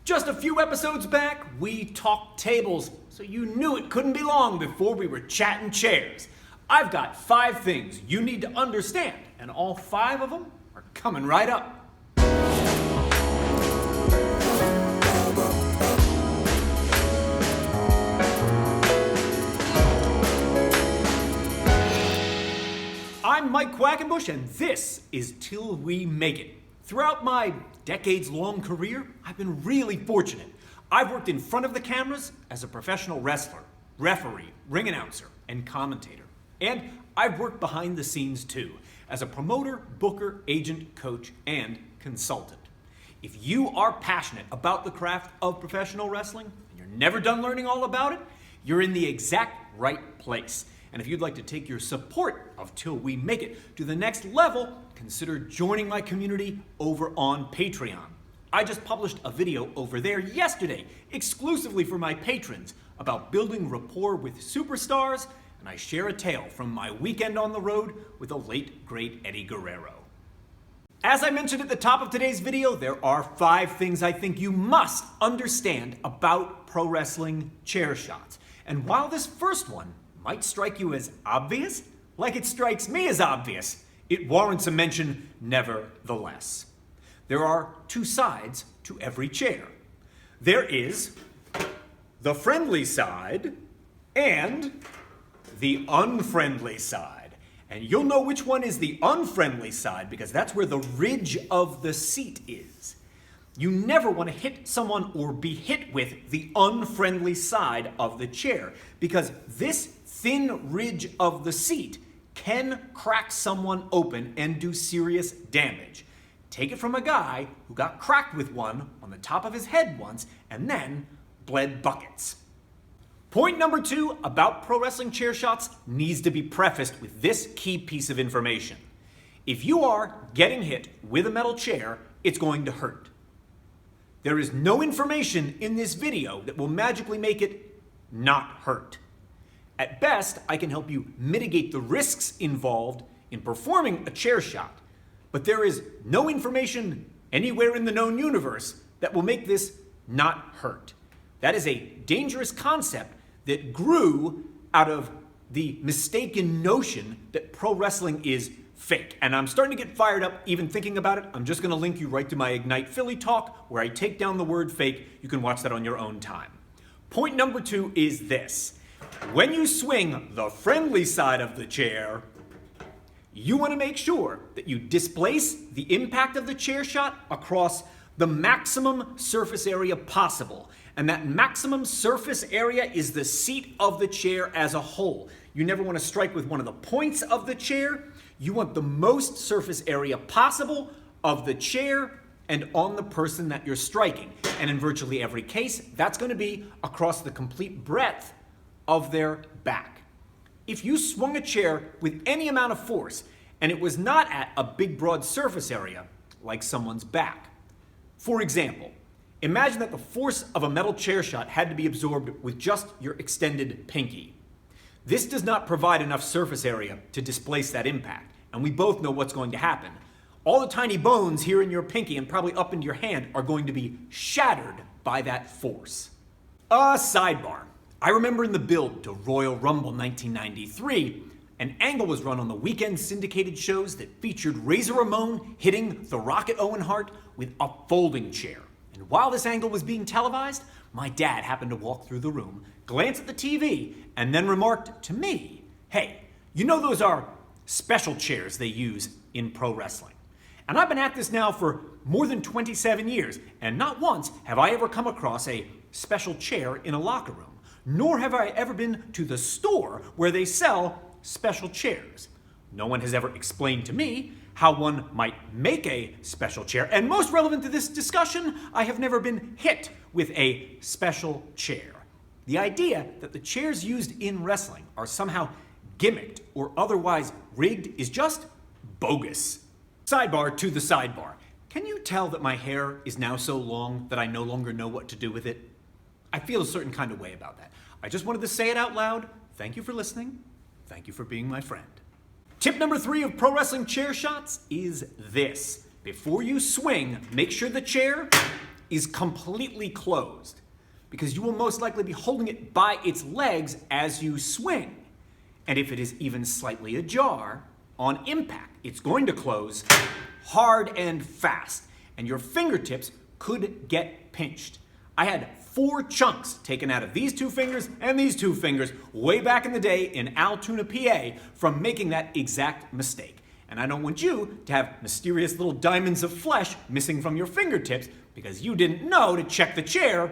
Just a few episodes back, we talked tables, so you knew it couldn't be long before we were chatting chairs. I've got 5 things you need to understand, and all 5 of them are coming right up. I'm Mike Quackenbush, and this is Till We Make It. Throughout my decades-long career, I've been really fortunate. I've worked in front of the cameras as a professional wrestler, referee, ring announcer, and commentator. And I've worked behind the scenes too, as a promoter, booker, agent, coach, and consultant. If you are passionate about the craft of professional wrestling, and you're never done learning all about it, you're in the exact right place. And if you'd like to take your support of Till We Make It to the next level, consider joining my community over on Patreon. I just published a video over there yesterday, exclusively for my patrons, about building rapport with superstars, and I share a tale from my weekend on the road with the late, great Eddie Guerrero. As I mentioned at the top of today's video, there are 5 things I think you must understand about pro wrestling chair shots. And while this first one might strike you as obvious, like it strikes me as obvious, it warrants a mention nevertheless. There are 2 sides to every chair. There is the friendly side and the unfriendly side. And you'll know which one is the unfriendly side because that's where the ridge of the seat is. You never want to hit someone or be hit with the unfriendly side of the chair because this thin ridge of the seat can crack someone open and do serious damage. Take it from a guy who got cracked with one on the top of his head once and then bled buckets. Point number 2 about pro wrestling chair shots needs to be prefaced with this key piece of information. If you are getting hit with a metal chair, it's going to hurt. There is no information in this video that will magically make it not hurt. At best, I can help you mitigate the risks involved in performing a chair shot, but there is no information anywhere in the known universe that will make this not hurt. That is a dangerous concept that grew out of the mistaken notion that pro wrestling is fake. And I'm starting to get fired up even thinking about it. I'm just going to link you right to my Ignite Philly talk where I take down the word fake. You can watch that on your own time. Point number 2 is this. When you swing the friendly side of the chair, you want to make sure that you displace the impact of the chair shot across the maximum surface area possible. And that maximum surface area is the seat of the chair as a whole. You never want to strike with one of the points of the chair. You want the most surface area possible of the chair and on the person that you're striking. And in virtually every case, that's going to be across the complete breadth of their back. If you swung a chair with any amount of force and it was not at a big broad surface area, like someone's back. For example, imagine that the force of a metal chair shot had to be absorbed with just your extended pinky. This does not provide enough surface area to displace that impact, and we both know what's going to happen. All the tiny bones here in your pinky and probably up into your hand are going to be shattered by that force. A sidebar. I remember in the build to Royal Rumble 1993, an angle was run on the weekend syndicated shows that featured Razor Ramon hitting the Rocket Owen Hart with a folding chair. And while this angle was being televised, my dad happened to walk through the room, glance at the TV, and then remarked to me, "Hey, you know those are special chairs they use in pro wrestling." And I've been at this now for more than 27 years, and not once have I ever come across a special chair in a locker room. Nor have I ever been to the store where they sell special chairs. No one has ever explained to me how one might make a special chair. And most relevant to this discussion, I have never been hit with a special chair. The idea that the chairs used in wrestling are somehow gimmicked or otherwise rigged is just bogus. Sidebar to the sidebar. Can you tell that my hair is now so long that I no longer know what to do with it? I feel a certain kind of way about that. I just wanted to say it out loud. Thank you for listening. Thank you for being my friend. Tip number 3 of pro wrestling chair shots is this. Before you swing, make sure the chair is completely closed, because you will most likely be holding it by its legs as you swing. And if it is even slightly ajar, on impact, it's going to close hard and fast, and your fingertips could get pinched. I had 4 chunks taken out of these 2 fingers and these 2 fingers way back in the day in Altoona, PA, from making that exact mistake. And I don't want you to have mysterious little diamonds of flesh missing from your fingertips because you didn't know to check the chair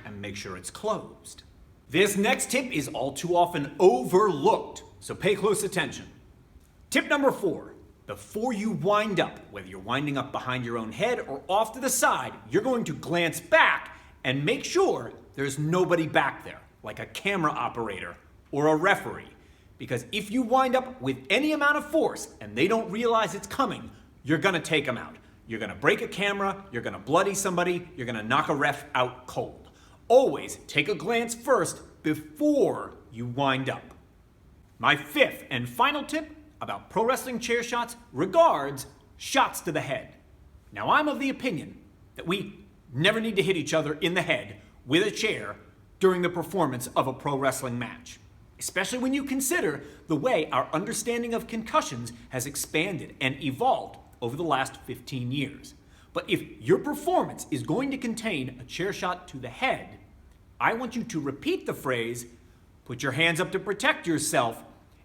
and make sure it's closed. This next tip is all too often overlooked, so pay close attention. Tip number 4, before you wind up, whether you're winding up behind your own head or off to the side, you're going to glance back and make sure there's nobody back there, like a camera operator or a referee. Because if you wind up with any amount of force and they don't realize it's coming, you're gonna take them out. You're gonna break a camera, you're gonna bloody somebody, you're gonna knock a ref out cold. Always take a glance first before you wind up. My 5th and final tip about pro wrestling chair shots regards shots to the head. Now, I'm of the opinion that we never need to hit each other in the head with a chair during the performance of a pro wrestling match, especially when you consider the way our understanding of concussions has expanded and evolved over the last 15 years. But if your performance is going to contain a chair shot to the head, I want you to repeat the phrase, "Put your hands up to protect yourself,"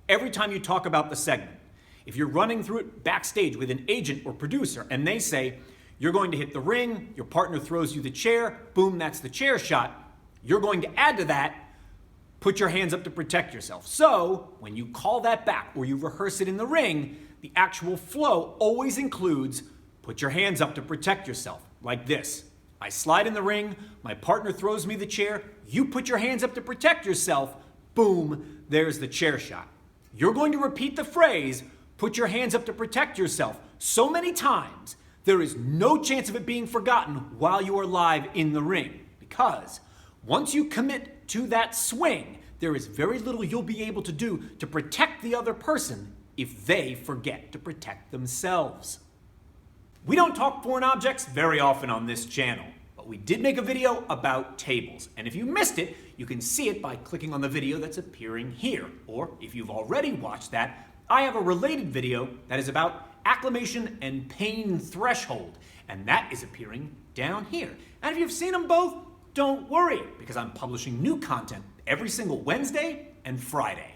every time you talk about the segment. If you're running through it backstage with an agent or producer and they say, "You're going to hit the ring," your partner throws you the chair, boom, that's the chair shot, you're going to add to that, "Put your hands up to protect yourself." So when you call that back or you rehearse it in the ring, the actual flow always includes, "Put your hands up to protect yourself," like this. I slide in the ring, my partner throws me the chair, you put your hands up to protect yourself, boom, there's the chair shot. You're going to repeat the phrase, "Put your hands up to protect yourself," so many times, there is no chance of it being forgotten while you are live in the ring. Because once you commit to that swing, there is very little you'll be able to do to protect the other person if they forget to protect themselves. We don't talk foreign objects very often on this channel, but we did make a video about tables. And if you missed it, you can see it by clicking on the video that's appearing here. Or if you've already watched that, I have a related video that is about acclimation and pain threshold, and that is appearing down here. And if you've seen them both, don't worry, because I'm publishing new content every single Wednesday and Friday.